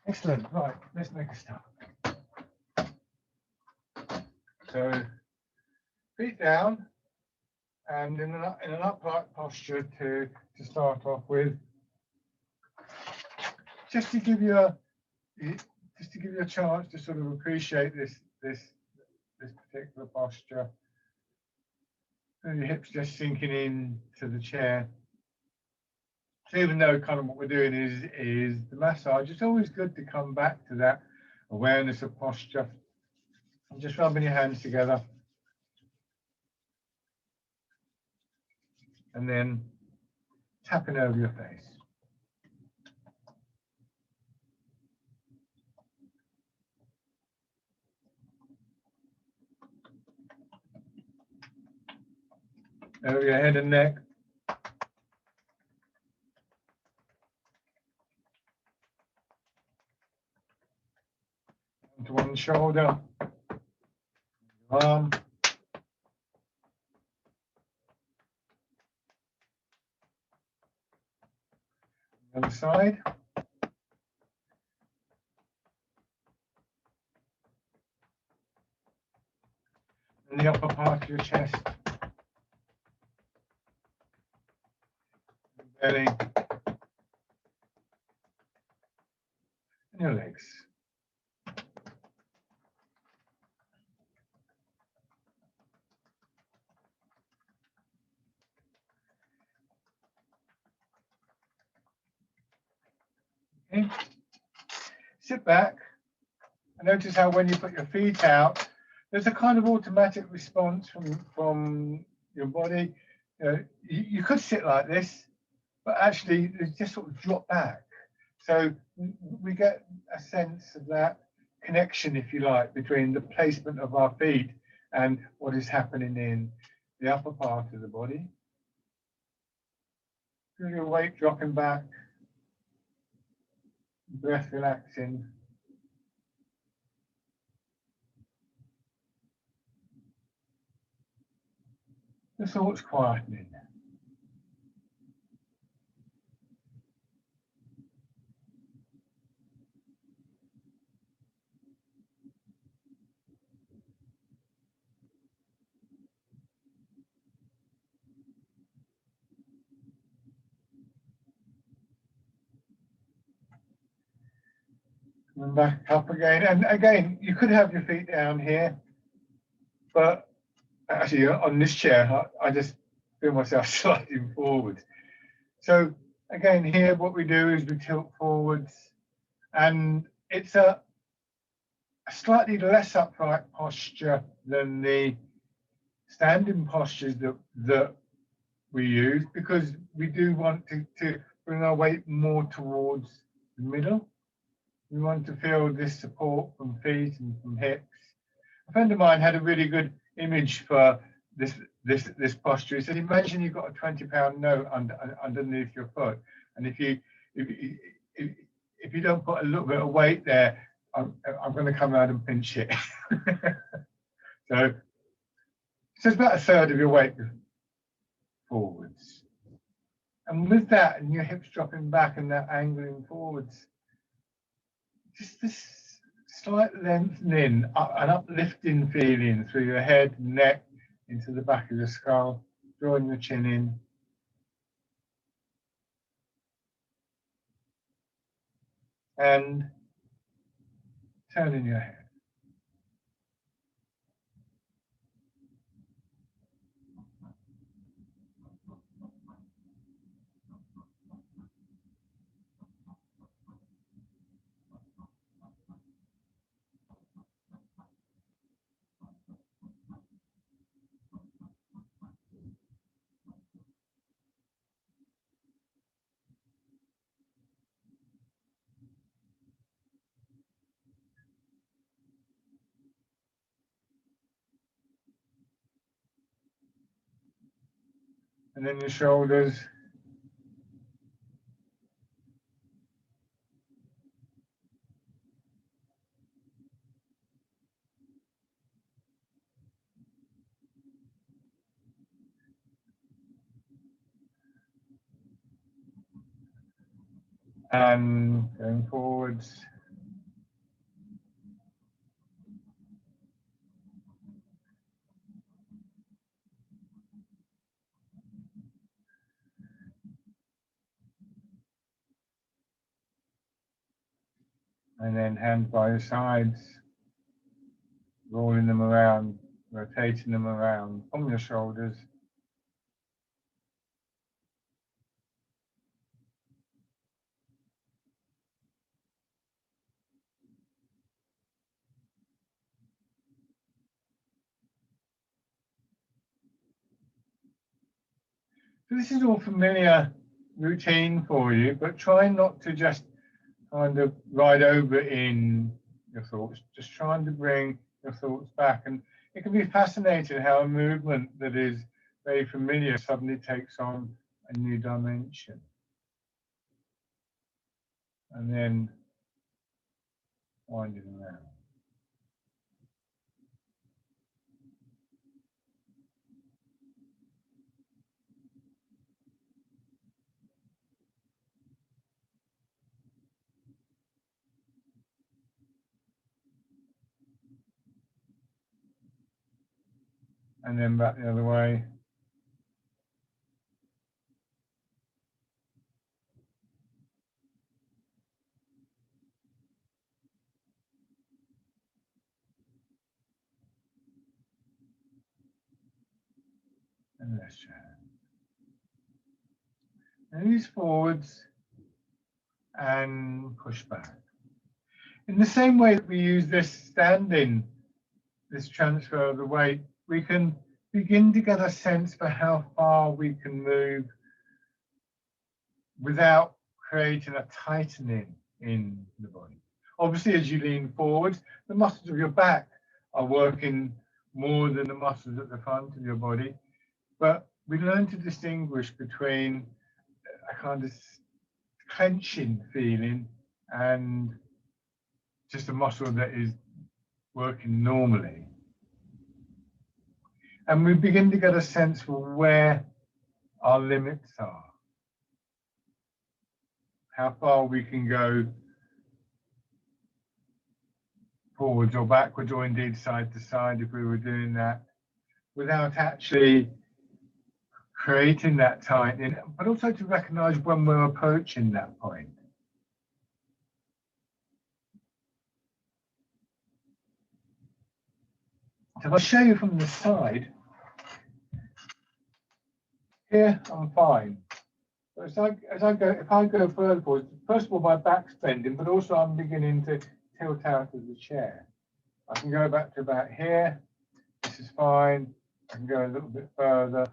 Excellent. Right, let's make a start. So feet down and in an upright posture to start off with. Just to give you a chance to sort of appreciate this particular posture. And your hips just sinking in to the chair. So even though kind of what we're doing is the massage, it's always good to come back to that awareness of posture. And just rubbing your hands together. And then tapping over your face. Over your head and neck. Onto one shoulder. Arm. The other side. And the upper part of your chest. Belly. And your legs. Okay. Sit back and notice how when you put your feet out, there's a kind of automatic response from your body. You could sit like this, but actually they just sort of drop back. So we get a sense of that connection, if you like, between the placement of our feet and what is happening in the upper part of the body. Feel your weight dropping back, breath relaxing. The thoughts quietening. And back up again. And again, you could have your feet down here, but actually on this chair, I just feel myself sliding forward. So again, here what we do is we tilt forwards, and it's a slightly less upright posture than the standing postures that we use, because we do want to bring our weight more towards the middle. We want to feel this support from feet and from hips. A friend of mine had a really good image for this posture. He said, imagine you've got a £20 note underneath your foot, and if you don't put a little bit of weight there, I'm going to come out and pinch it. So it's about a third of your weight forwards. And with that, and your hips dropping back and that angling forwards, just this slight lengthening, an uplifting feeling through your head, neck, into the back of your skull, drawing your chin in. And turning your head. And then your shoulders. And going forwards. And then hands by your sides, rolling them around, rotating them around from your shoulders. So this is all familiar routine for you, but try not to just kind of ride over in your thoughts, just trying to bring your thoughts back. And it can be fascinating how a movement that is very familiar suddenly takes on a new dimension. And then winding around. And then back the other way. And left hand. And use forwards and push back. In the same way that we use this standing, this transfer of the weight, we can begin to get a sense for how far we can move without creating a tightening in the body. Obviously, as you lean forward, the muscles of your back are working more than the muscles at the front of your body. But we learn to distinguish between a kind of clenching feeling and just a muscle that is working normally. And we begin to get a sense for where our limits are, how far we can go forwards or backwards, or indeed side to side if we were doing that, without actually creating that tightening, but also to recognize when we're approaching that point. So if I show you from the side, here I'm fine. But if I go further forward, first of all my back's bending, but also I'm beginning to tilt out of the chair. I can go back to about here. This is fine. I can go a little bit further.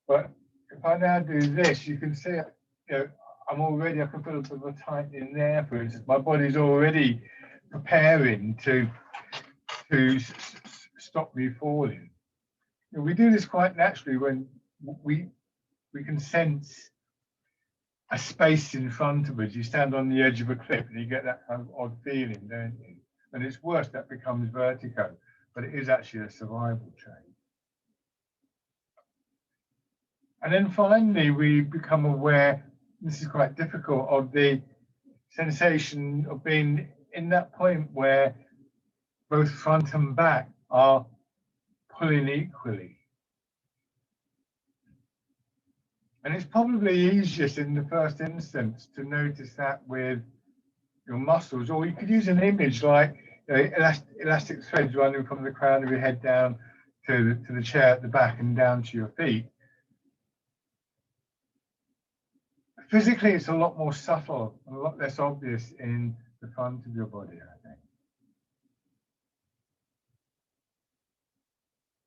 But if I now do this, you can see, you know, I can feel a bit of a tightening there, for instance. My body's already preparing to stop me falling. You know, we do this quite naturally when we can sense a space in front of us. You stand on the edge of a cliff and you get that kind of odd feeling, don't you? And it's worse, that becomes vertigo, but it is actually a survival trait. And then finally, we become aware, this is quite difficult, of the sensation of being in that point where both front and back are pulling equally. And it's probably easiest in the first instance to notice that with your muscles, or you could use an image like, you know, elastic threads running from the crown of your head down to the chair at the back and down to your feet. Physically, it's a lot more subtle, a lot less obvious in the front of your body, I think.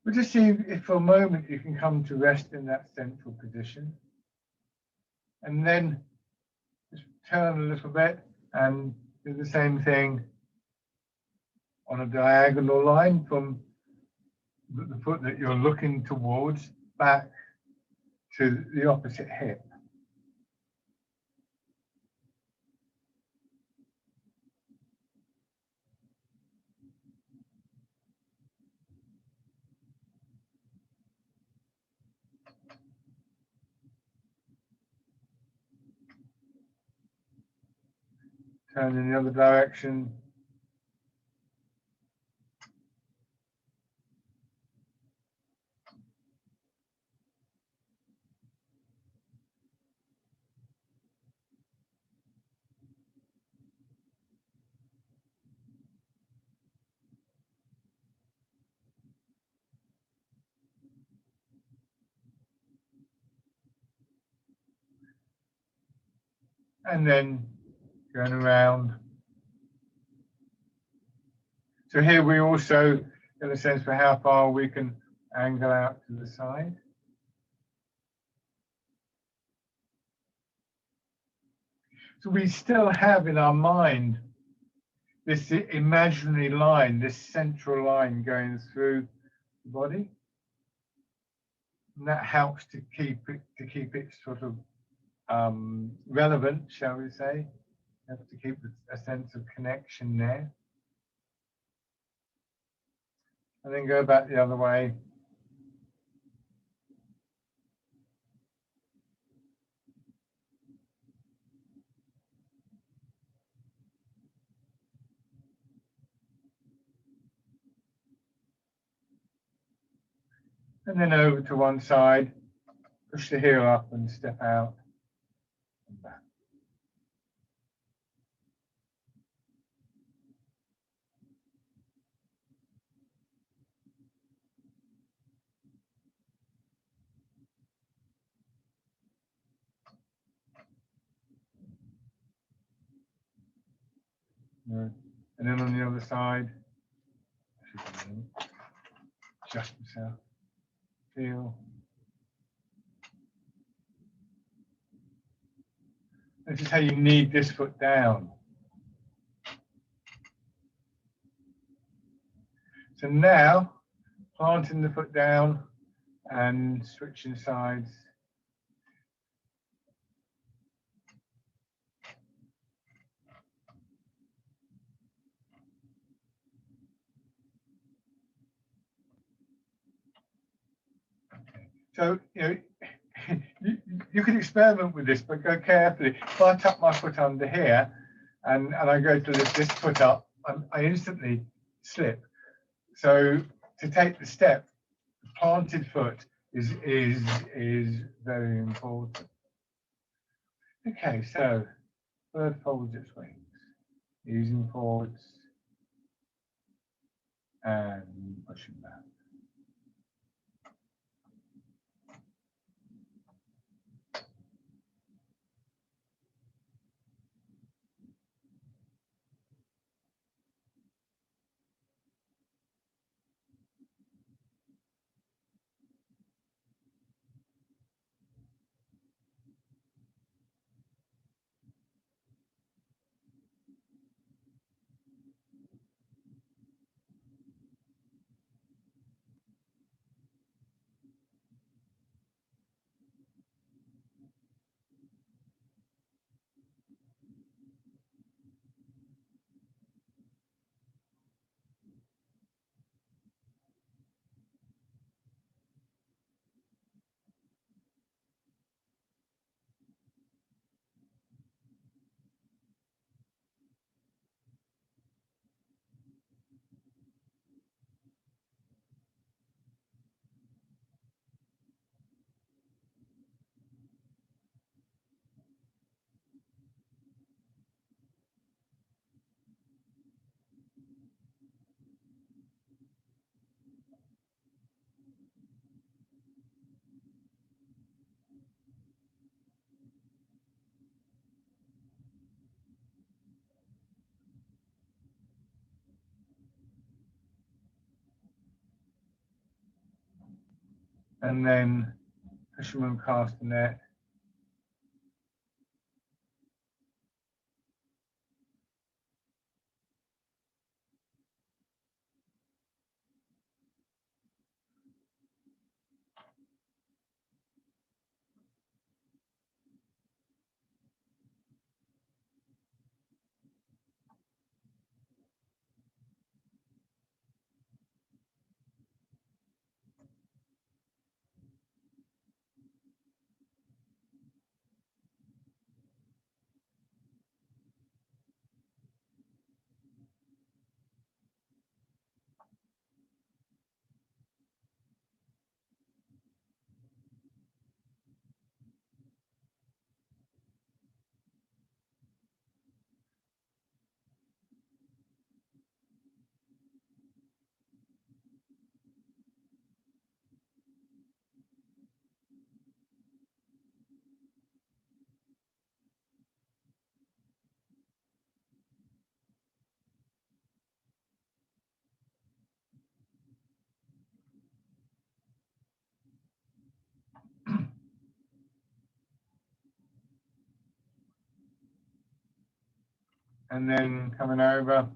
But just see if for a moment you can come to rest in that central position. And then just turn a little bit and do the same thing on a diagonal line from the foot that you're looking towards back to the opposite hip. Turn in the other direction. and then going around. So here we also get a sense for how far we can angle out to the side. So we still have in our mind this imaginary line, this central line going through the body. And that helps to keep it sort of relevant, shall we say, to keep a sense of connection there. And then go back the other way. And then over to one side, push the heel up and step out and back. And then on the other side, adjust myself, feel. This is how you knead this foot down. So now, planting the foot down and switching sides. So, you can experiment with this, but go carefully. If I tuck my foot under here and I go to lift this foot up, I instantly slip. So to take the step, the planted foot is very important. Okay, so bird folds its wings, easing forwards and pushing back. And then fisherman cast the net. and then coming over.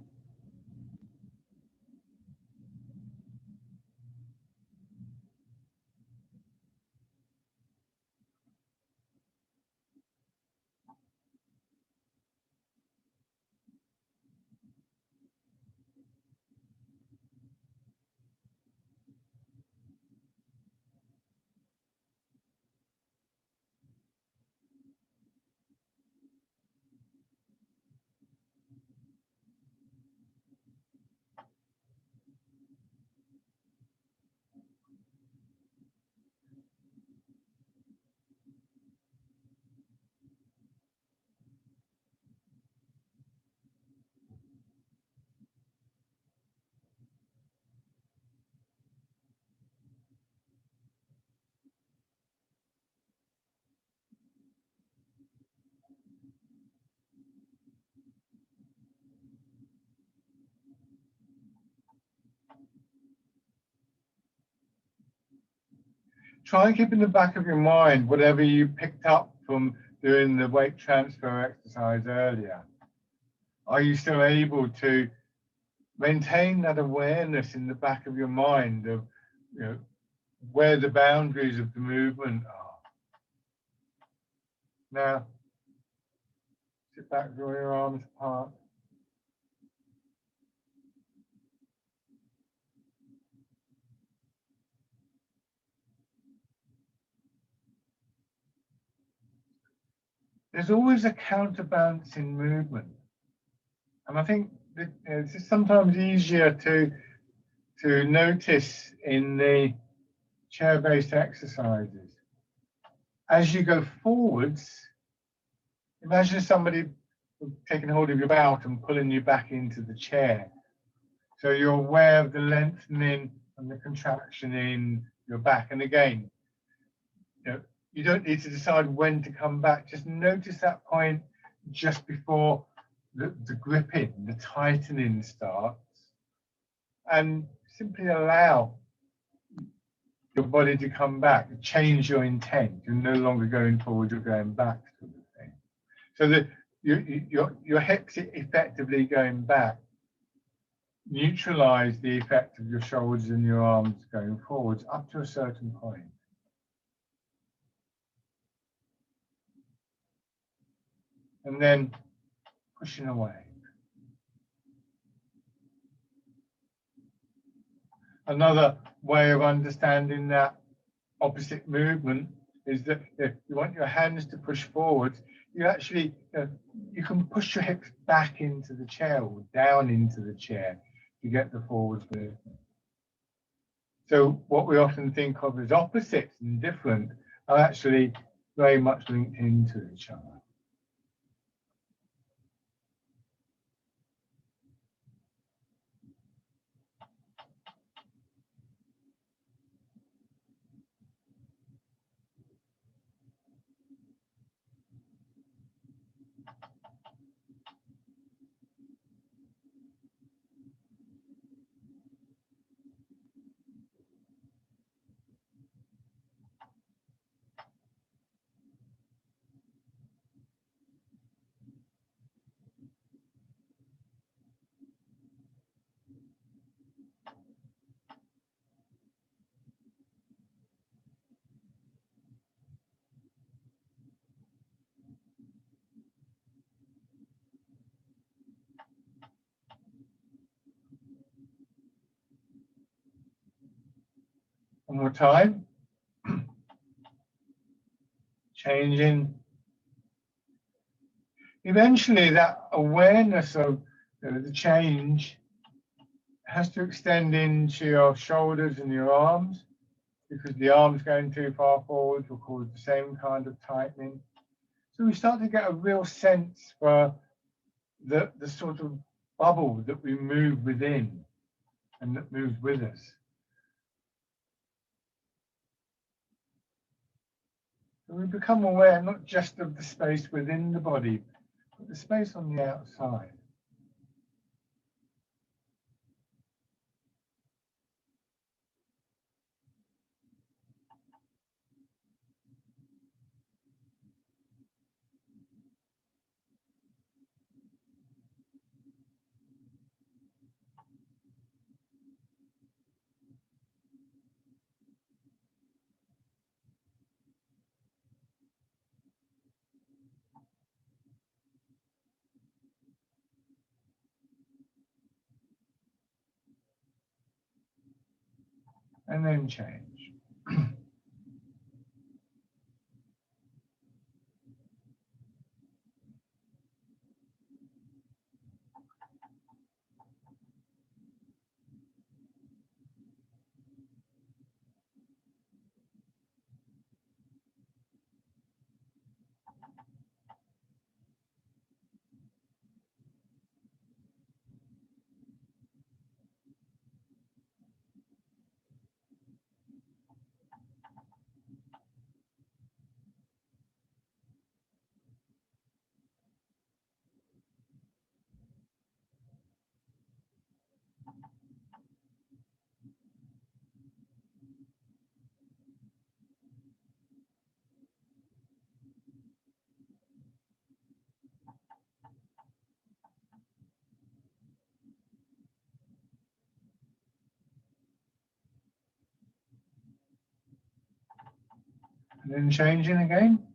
Try and keep in the back of your mind whatever you picked up from doing the weight transfer exercise earlier. Are you still able to maintain that awareness in the back of your mind of, you know, where the boundaries of the movement are? Now, sit back, draw your arms apart. There's always a counterbalancing movement. And I think that, it's sometimes easier to notice in the chair-based exercises. As you go forwards, imagine somebody taking hold of your belt and pulling you back into the chair. So you're aware of the lengthening and the contraction in your back. And again, you don't need to decide when to come back. Just notice that point just before the gripping, the tightening starts, and simply allow your body to come back. Change your intent. You're no longer going forward, you're going back, sort of thing. So that your hips effectively going back neutralize the effect of your shoulders and your arms going forwards up to a certain point. And then pushing away. Another way of understanding that opposite movement is that if you want your hands to push forwards, you actually, you can push your hips back into the chair or down into the chair to get the forwards movement. So what we often think of as opposites and different are actually very much linked into each other. One more time. Changing. Eventually, that awareness of the change has to extend into your shoulders and your arms, because the arms going too far forward will cause the same kind of tightening. So we start to get a real sense for the sort of bubble that we move within and that moves with us. So we become aware not just of the space within the body, but the space on the outside. and then change. And then changing again.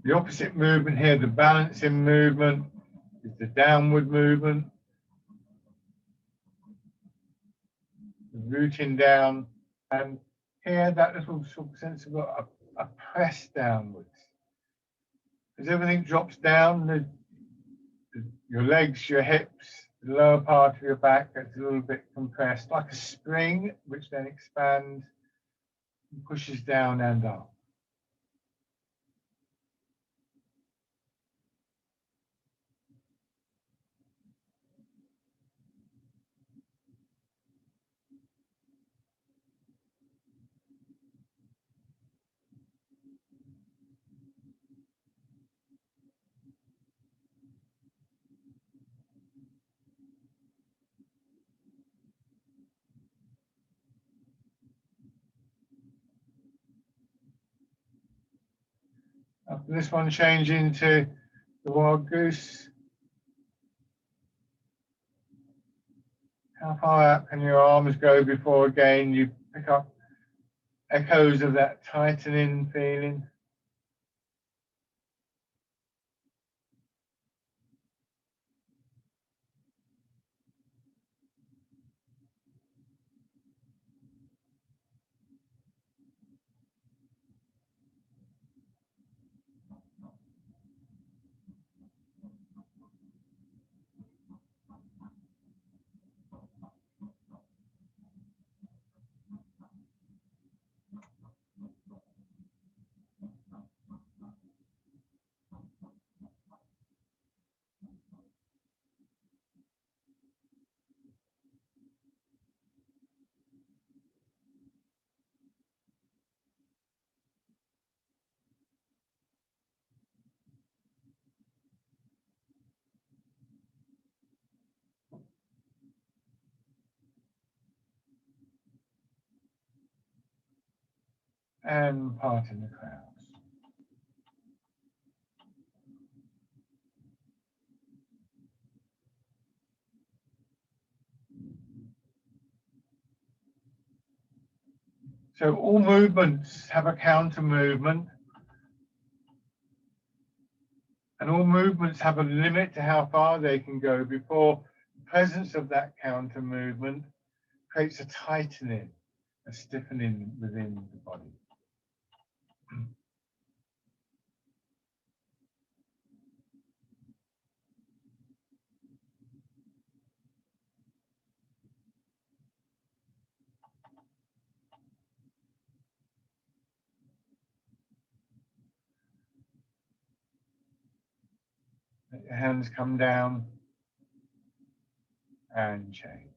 The opposite movement here, the balancing movement, is the downward movement. The rooting down, and here that little sort of sense of a press downwards. As everything drops down, your legs, your hips, the lower part of your back gets a little bit compressed, like a spring, which then expands and pushes down and up. After this one, change into the wild goose. How far out can your arms go before again you pick up echoes of that tightening feeling? And parting the crowds. So all movements have a counter movement, and all movements have a limit to how far they can go before the presence of that counter movement creates a tightening, a stiffening within the body. Let your hands come down and change.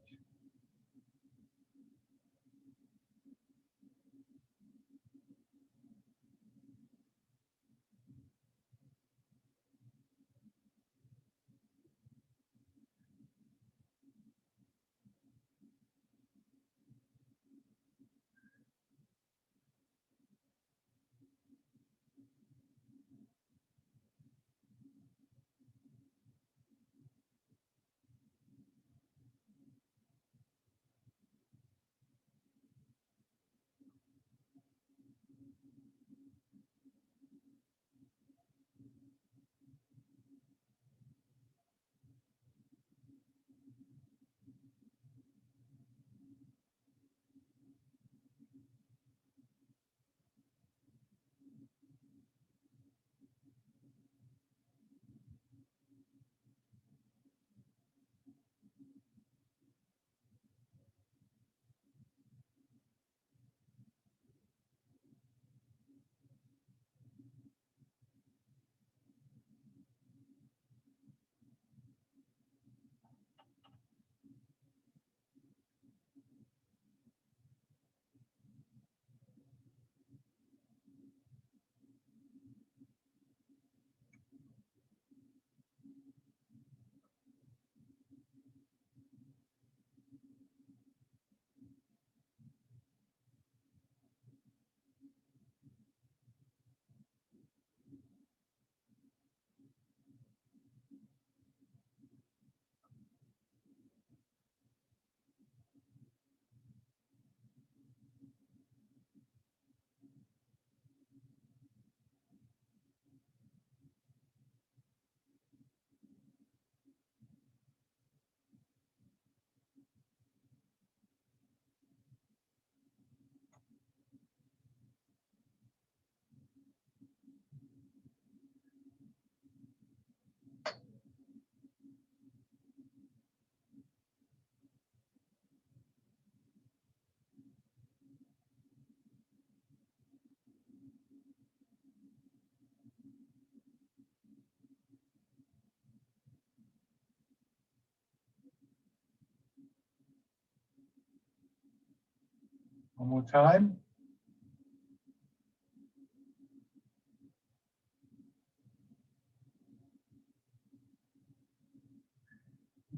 One more time.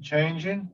Changing.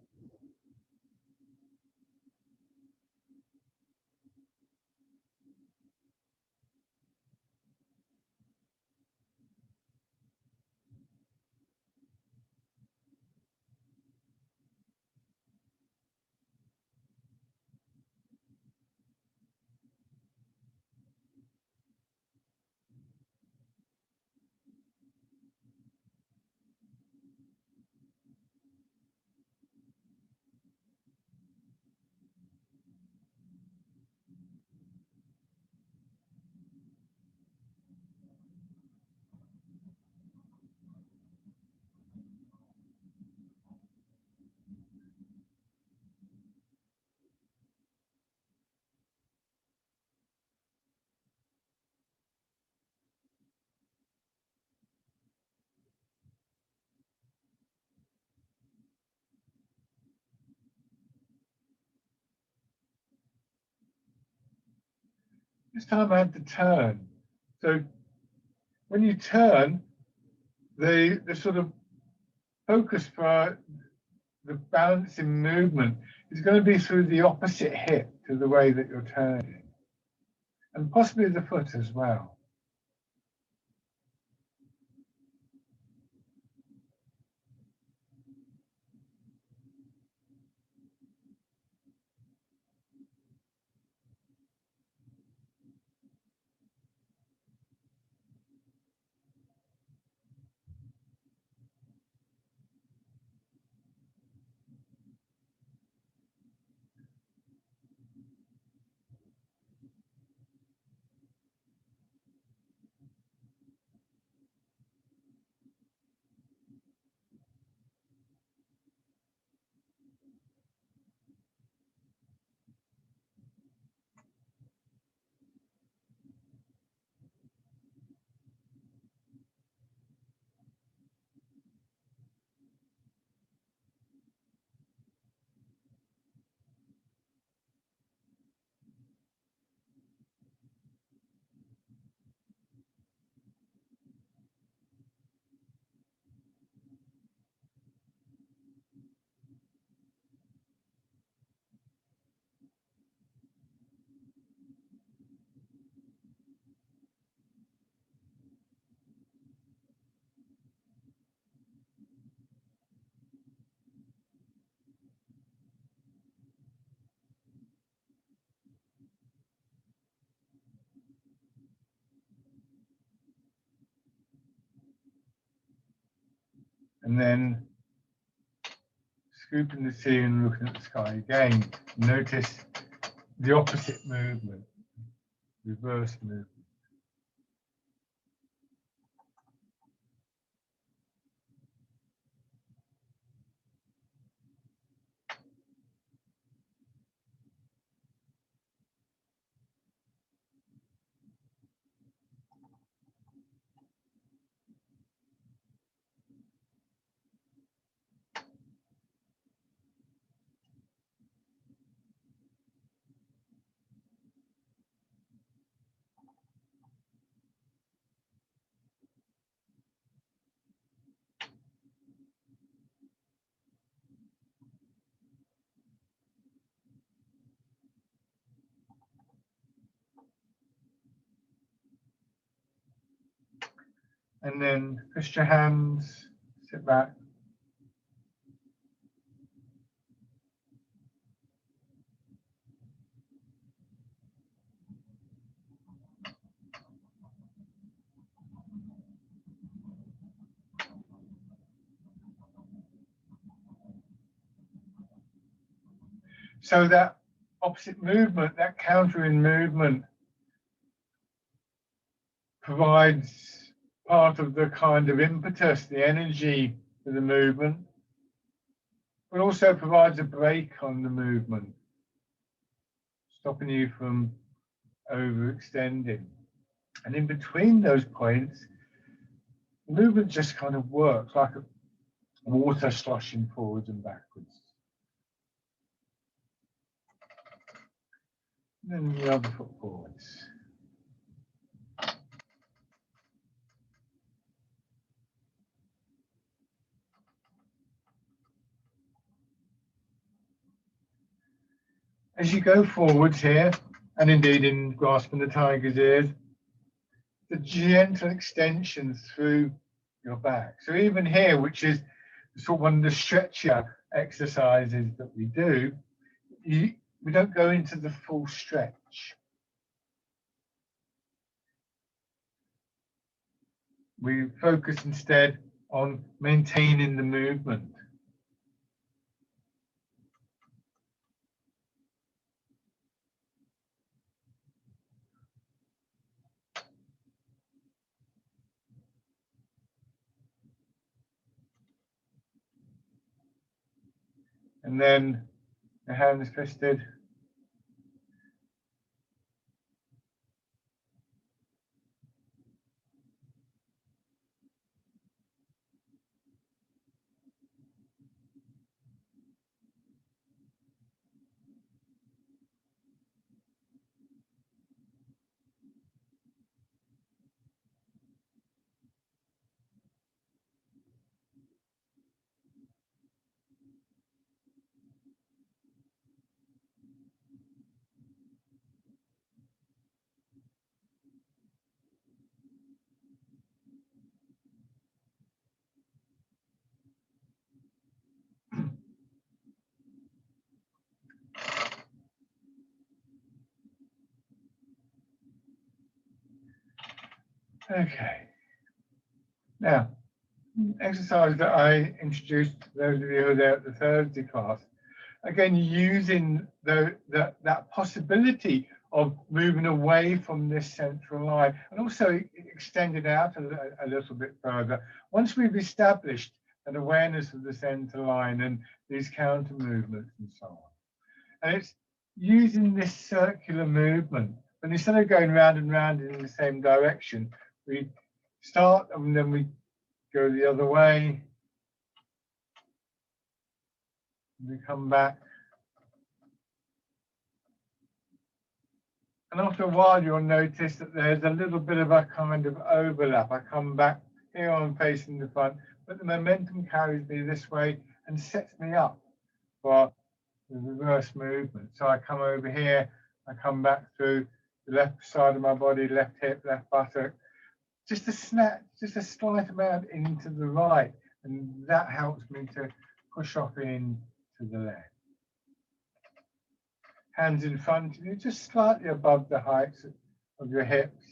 This time I had to turn. So when you turn, the sort of focus for the balancing movement is going to be through the opposite hip to the way that you're turning, and possibly the foot as well. And then scooping the sea and looking at the sky again. Notice the opposite movement, reverse movement. And then twist your hands, sit back. So that opposite movement, that countering movement, provides part of the kind of impetus, the energy for the movement, but also provides a break on the movement, stopping you from overextending. And in between those points, the movement just kind of works like water sloshing forwards and backwards. And then the other foot forwards. As you go forwards here, and indeed in grasping the tiger's ears, the gentle extension through your back. So even here, which is sort of one of the stretchier exercises that we do, we don't go into the full stretch. We focus instead on maintaining the movement. And then the hands twisted. Okay. Now, exercise that I introduced to those of you who are there at the Thursday class, again, using that possibility of moving away from this central line and also extending out a little bit further. Once we've established an awareness of the center line and these counter movements and so on. And it's using this circular movement, but instead of going round and round in the same direction, we start and then we go the other way. We come back. And after a while, you'll notice that there's a little bit of a kind of overlap. I come back, here I'm facing the front, but the momentum carries me this way and sets me up for the reverse movement. So I come over here, I come back through the left side of my body, left hip, left buttock, just a snap, just a slight amount into the right. And that helps me to push off in to the left. Hands in front of you, just slightly above the heights of your hips,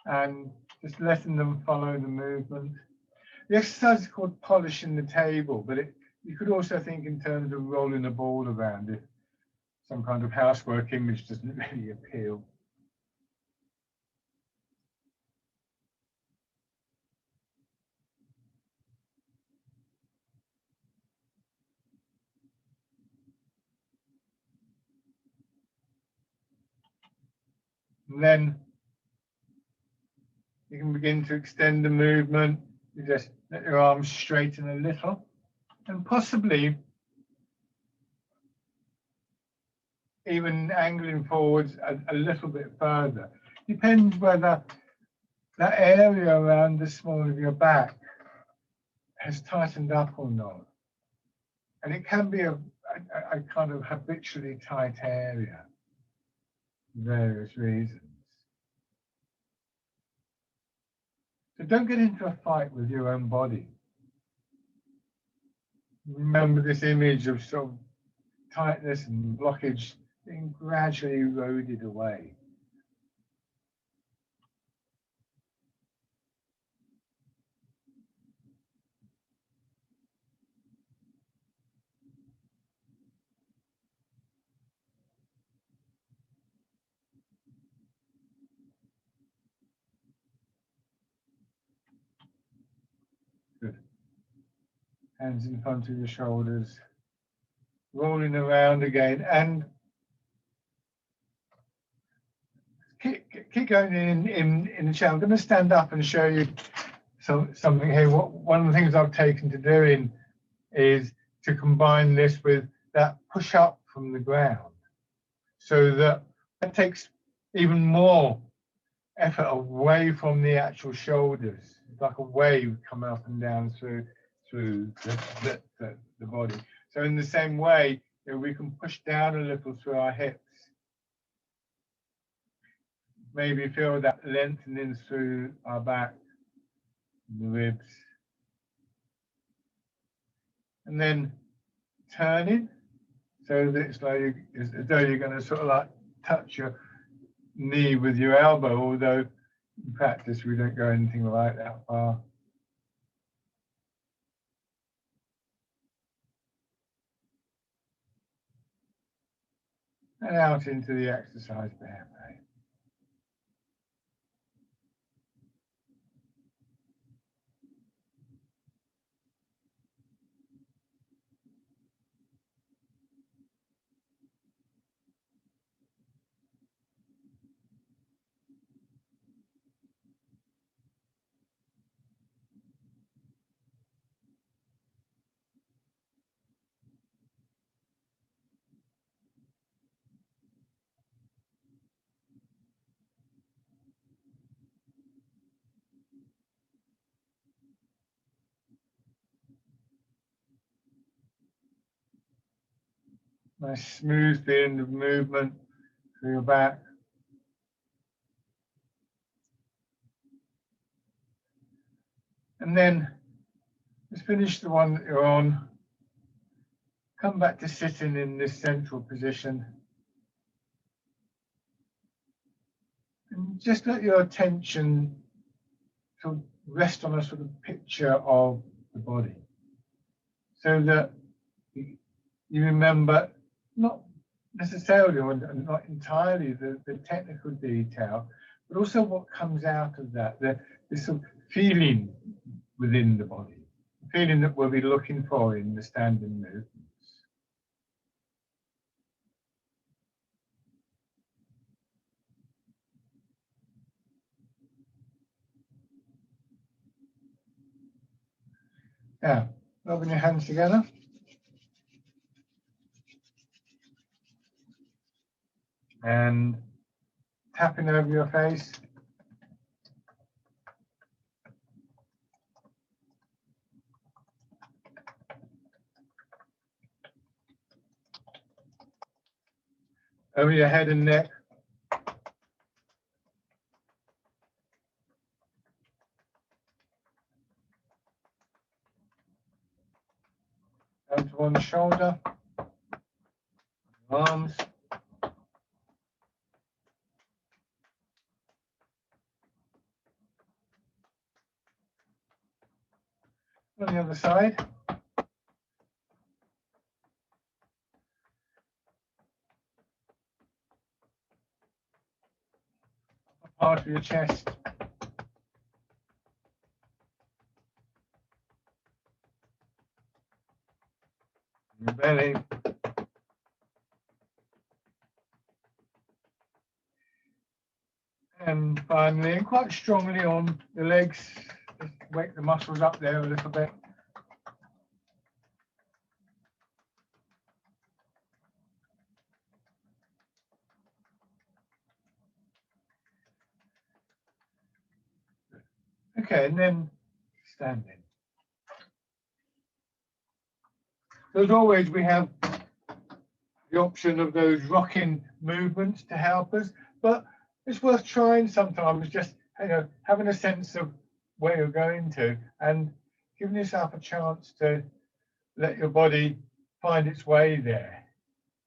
and just letting them follow the movement. The exercise is called polishing the table, but you could also think in terms of rolling a ball around if some kind of housework image doesn't really appeal. And then you can begin to extend the movement. You just let your arms straighten a little and possibly even angling forwards a little bit further. Depends whether that area around the small of your back has tightened up or not. And it can be a kind of habitually tight area for various reasons. So don't get into a fight with your own body. Remember this image of sort of tightness and blockage being gradually eroded away. Good. Hands in front of your shoulders, rolling around again, and keep going in the chair. I'm going to stand up and show you something here. One of the things I've taken to doing is to combine this with that push up from the ground, so that That takes even more effort away from the actual shoulders. It's like a wave coming up and down through the body. So in the same way, we can push down a little through our hips. Maybe feel that lengthening through our back, the ribs. And then turning so that it's like as though you're going to sort of like touch your knee with your elbow, although in practice we don't go anything like that far. And out into the exercise barefoot. Nice smooth feeling of movement through your back. And then just finish the one that you're on. Come back to sitting in this central position. And just let your attention sort of rest on a sort of picture of the body. So that you remember not necessarily or not entirely the technical detail, but also what comes out of that, this sort of feeling within the body, the feeling that we'll be looking for in the standing movements. Now, rubbing your hands together. And tapping over your face. Over your head and neck. Down to one shoulder. Arms. On the other side. Part of your chest. Your belly. And finally, quite strongly on the legs, just wake the muscles up there a little bit. Okay, and then standing. So as always, we have the option of those rocking movements to help us, but it's worth trying sometimes, just having a sense of where you're going to and giving yourself a chance to let your body find its way there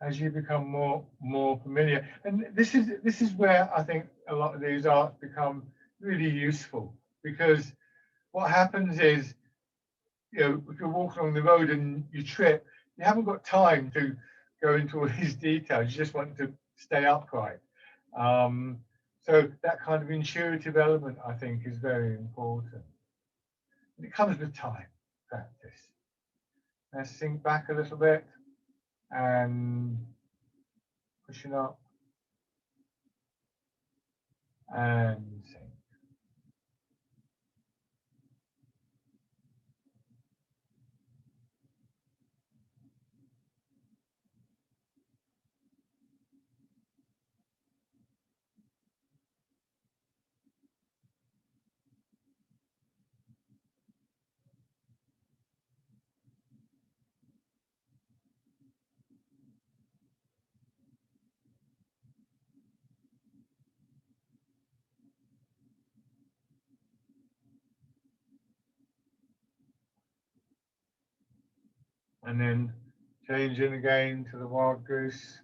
as you become more familiar. And this is where I think a lot of these arts become really useful, because what happens is, if you're walking along the road and you trip, you haven't got time to go into all these details. You just want to stay upright. So that kind of intuitive element, I think, is very important. And it comes with time, practice. Let's sink back a little bit and pushing up and sink. and then changing again to the wild goose.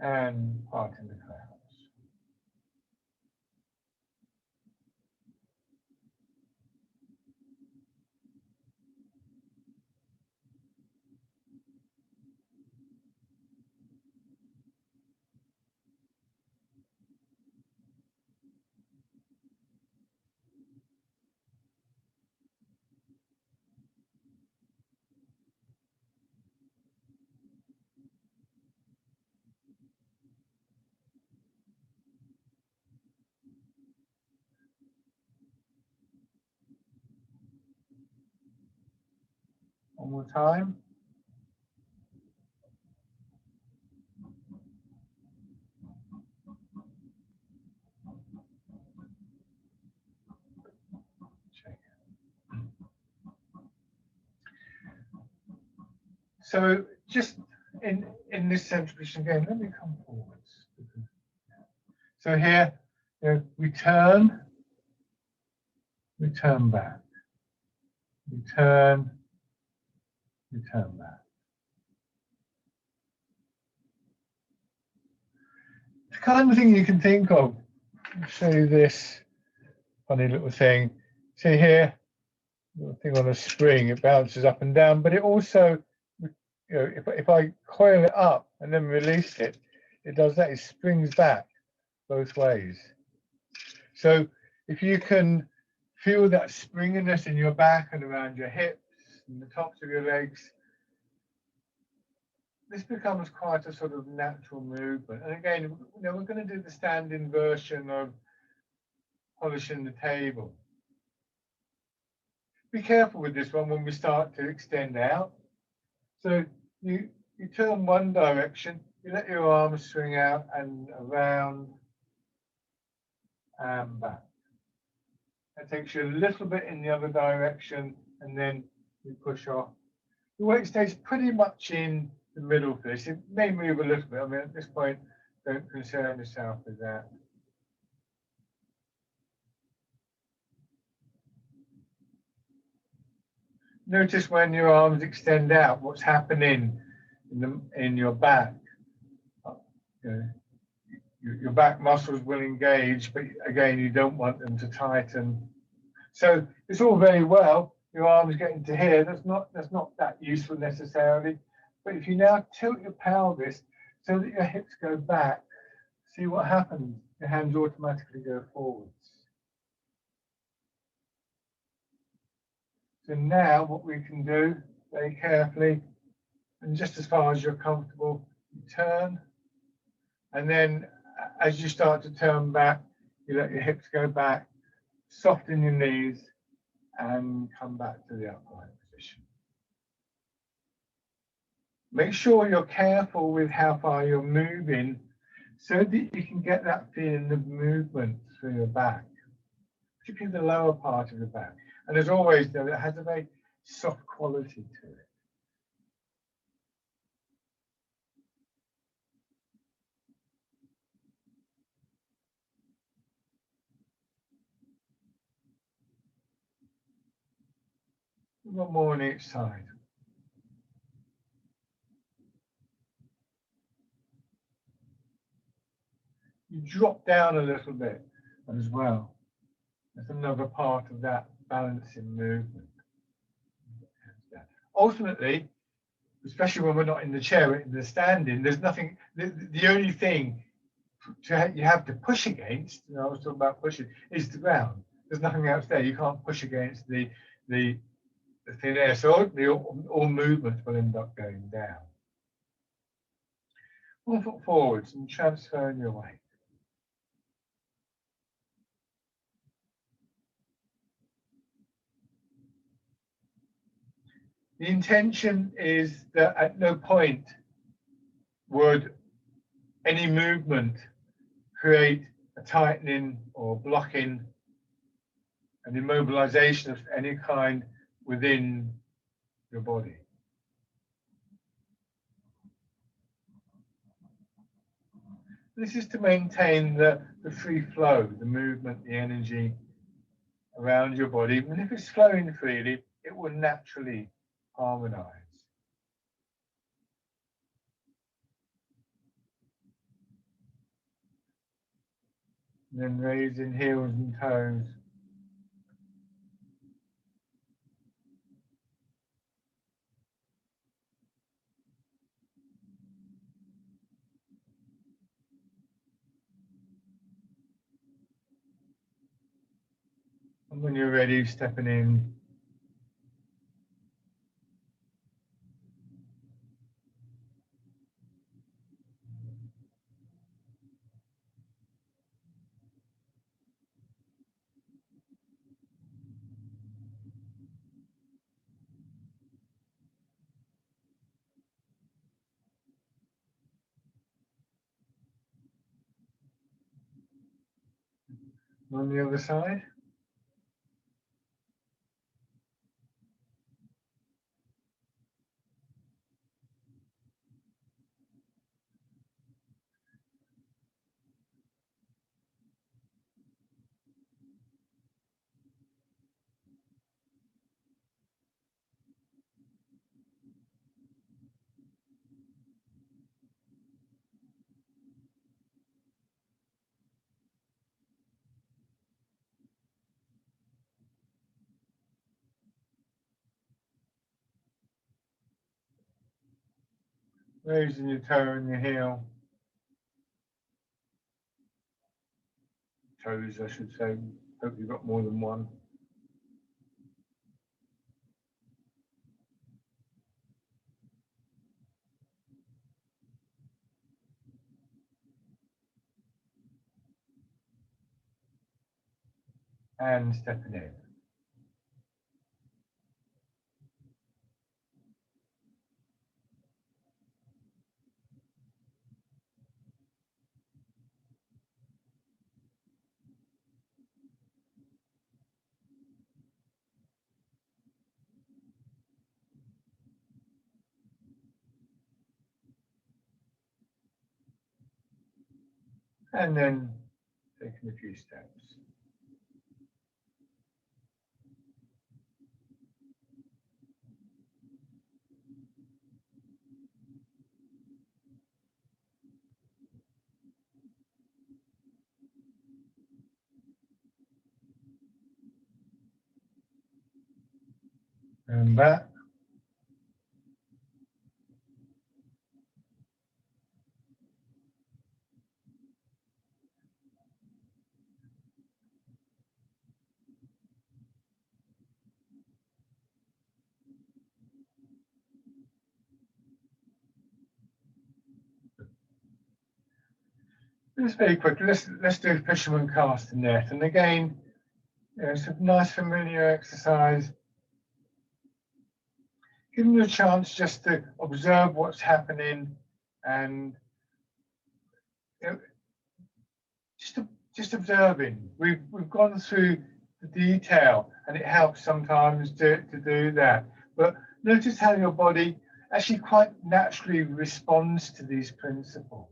And parting the clouds. One more time. Check. So just in this central position again, let me come forwards. So here, we turn back, we turn back. The kind of thing you can think of. I'll show you this funny little thing. See here, little thing on a spring, it bounces up and down, but it also, if I coil it up and then release it, it does that, it springs back both ways. So if you can feel that springiness in your back and around your hips and the tops of your legs, this becomes quite a sort of natural movement. And again, we're going to do the standing version of polishing the table. Be careful with this one when we start to extend out. So you turn one direction, you let your arms swing out and around and back. That takes you a little bit in the other direction, and then you push off. The weight stays pretty much in the middle for this. It may move a little bit. I mean, at this point, don't concern yourself with that. Notice when your arms extend out, what's happening in your back. Your back muscles will engage, but again, you don't want them to tighten. So it's all very well, your arms getting to here. That's not that useful necessarily. But if you now tilt your pelvis so that your hips go back, see what happens. Your hands automatically go forwards. So now what we can do very carefully, and just as far as you're comfortable, you turn, and then as you start to turn back, you let your hips go back, soften your knees, and come back to the upright position. Make sure you're careful with how far you're moving so that you can get that feeling of movement through your back, particularly the lower part of the back. And as always, though, it has a very soft quality to it. One more on each side. You drop down a little bit as well. That's another part of that balancing movement. Ultimately, especially when we're not in the chair, we're in the standing, there's nothing, the only thing you have to push against, I was talking about pushing, is the ground. There's nothing else there. You can't push against the thin air. So ultimately, all movements will end up going down. 1 foot forwards and transferring your weight. The intention is that at no point would any movement create a tightening or blocking, an immobilization of any kind within your body. This is to maintain the free flow, the movement, the energy around your body. And if it's flowing freely, it will naturally harmonize. And then raising heels and toes. And when you're ready, stepping in. On the other side. Raising your toe and your heel. Toes, I should say. Hope you've got more than one. And stepping in. And then taking a few steps. And back. Just very quickly, let's do fisherman cast the net. And again, it's a nice familiar exercise. Giving you a chance just to observe what's happening and just observing. We've gone through the detail, and it helps sometimes to do that. But notice how your body actually quite naturally responds to these principles.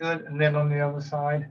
Good, and then on the other side.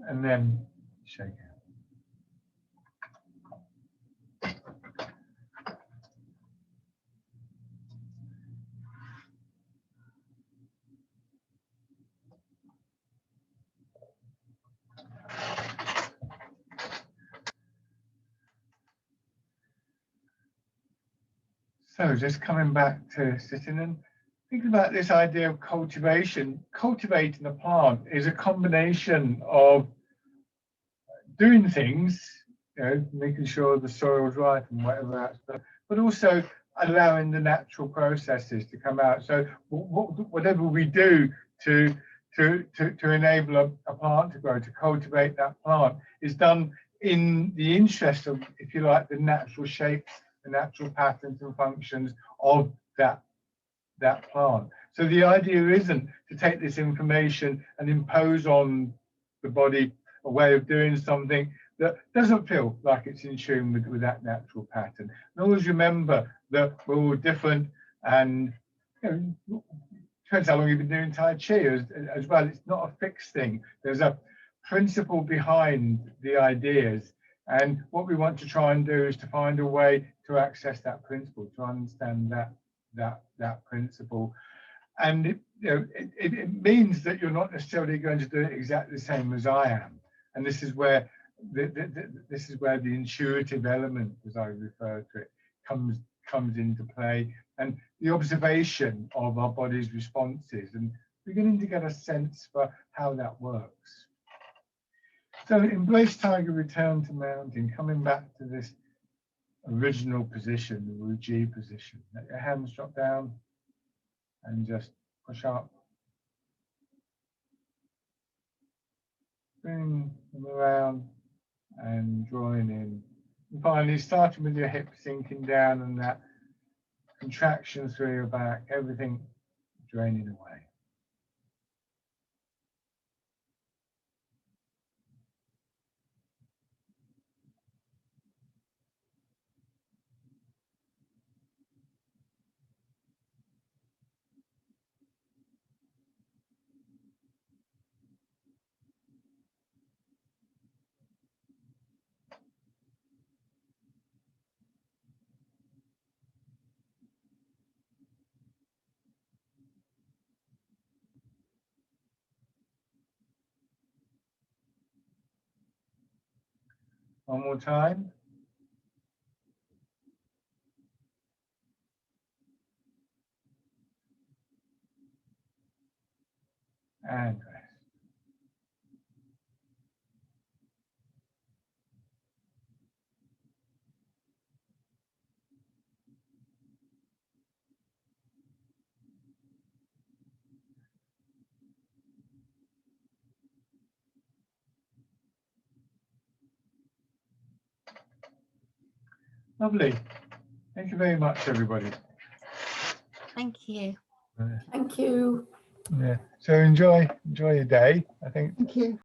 and then shake out. So just coming back to sitting and thinking about this idea of cultivation. Cultivating a plant is a combination of doing things, making sure the soil's right and whatever else, but also allowing the natural processes to come out. So whatever we do to enable a plant to grow, to cultivate that plant, is done in the interest of, if you like, the natural shapes, the natural patterns and functions of that plant. So the idea isn't to take this information and impose on the body a way of doing something that doesn't feel like it's in tune with that natural pattern. And always remember that we're all different, and depends how long you've been doing Tai Chi as well. It's not a fixed thing. There's a principle behind the ideas, and what we want to try and do is to find a way to access that principle, to understand that principle. And it means that you're not necessarily going to do it exactly the same as I am. And this is where the intuitive element, as I refer to it, comes into play, and the observation of our body's responses and beginning to get a sense for how that works. So embrace tiger, return to mountain, coming back to this original position, the Wuji position. Let your hands drop down and just push up. Bring them around and drawing in. And finally, starting with your hips sinking down and that contraction through your back, everything draining away. One more time. And rest. Lovely. Thank you very much, everybody. Thank you. Thank you. Yeah. So enjoy your day. I think. Thank you.